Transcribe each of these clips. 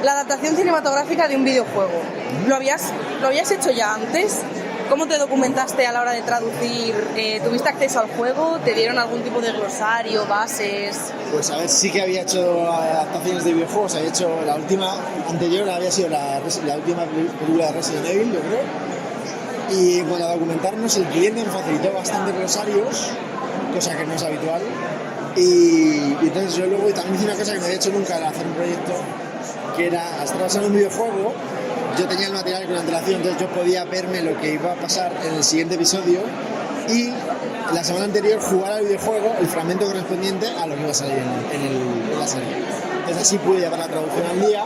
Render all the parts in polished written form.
la adaptación cinematográfica de un videojuego. ¿Lo habías hecho ya antes? ¿Cómo te documentaste a la hora de traducir? ¿Tuviste acceso al juego? ¿Te dieron algún tipo de glosario, bases? Pues a ver, sí que había hecho adaptaciones de videojuegos. Había hecho la última anterior, había sido la última película de Resident Evil, yo creo. Y en cuanto a documentarnos, el cliente me facilitó bastante glosarios, cosa que no es habitual. Y entonces yo luego también hice una cosa que no había hecho nunca al hacer un proyecto, que era, al estar basado en un videojuego, yo tenía el material con antelación, entonces yo podía verme lo que iba a pasar en el siguiente episodio y la semana anterior jugar al videojuego el fragmento correspondiente a lo que iba a salir en la serie. Entonces así pude llevar la traducción al día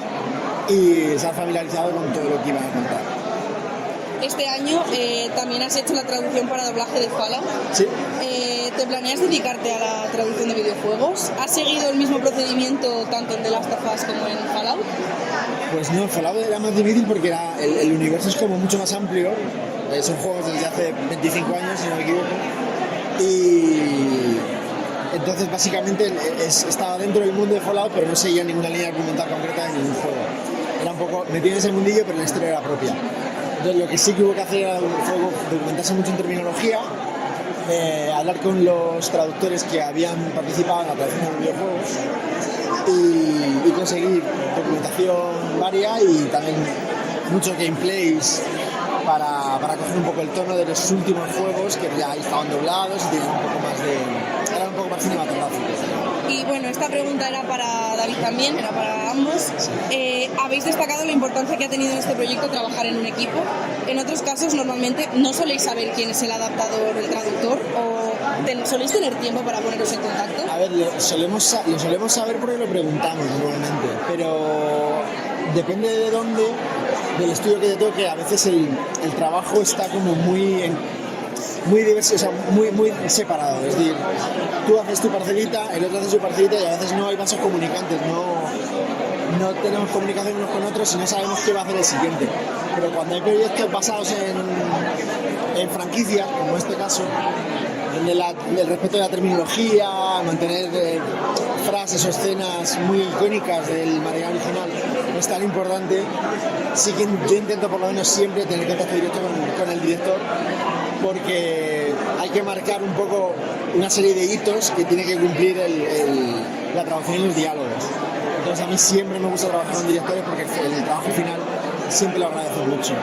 y estar familiarizado con todo lo que iba a contar. Este año también has hecho la traducción para doblaje de Fallout. Sí. ¿Te planeas dedicarte a la traducción de videojuegos? ¿Has seguido el mismo procedimiento tanto en The Last of Us como en Fallout? Pues no, Fallout era más difícil porque el universo es como mucho más amplio. Son juegos desde hace 25 años, si no me equivoco. Y entonces básicamente estaba dentro del mundo de Fallout, pero no seguía ninguna línea argumental concreta en ningún juego. Era un poco metido en ese mundillo, pero la historia era propia. Entonces lo que sí que hubo que hacer era documentarse mucho en terminología, hablar con los traductores que habían participado en la traducción de los videojuegos y conseguir documentación varia y también muchos gameplays para coger un poco el tono de los últimos juegos que ya estaban doblados y tenían un poco más eran un poco más cinematográficos. Y bueno, esta pregunta era para David también, era para ambos. Sí. Habéis destacado la importancia que ha tenido en este proyecto trabajar en un equipo. En otros casos, normalmente, ¿no soléis saber quién es el adaptador o el traductor? ¿O soléis tener tiempo para poneros en contacto? A ver, lo solemos saber porque lo preguntamos normalmente, pero depende de dónde, del estudio que te toque. A veces el trabajo está como muy diverso, o sea, muy separado. Es decir, tú haces tu parcelita, el otro hace su parcelita y a veces no hay vasos comunicantes, no tenemos comunicación unos con otros y no sabemos qué va a hacer el siguiente. Pero cuando hay proyectos basados en franquicias, como este caso, donde el respeto de la terminología, mantener frases o escenas muy icónicas del material original no es tan importante, sí que yo intento por lo menos siempre tener contacto directo con el director, porque hay que marcar un poco una serie de hitos que tiene que cumplir la traducción y los diálogos. Entonces a mí siempre me gusta trabajar con directores porque el trabajo final siempre lo agradezco mucho.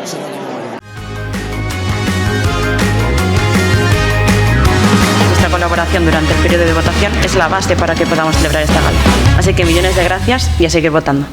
Nuestra colaboración durante el periodo de votación es la base para que podamos celebrar esta gala. Así que millones de gracias y a seguir votando.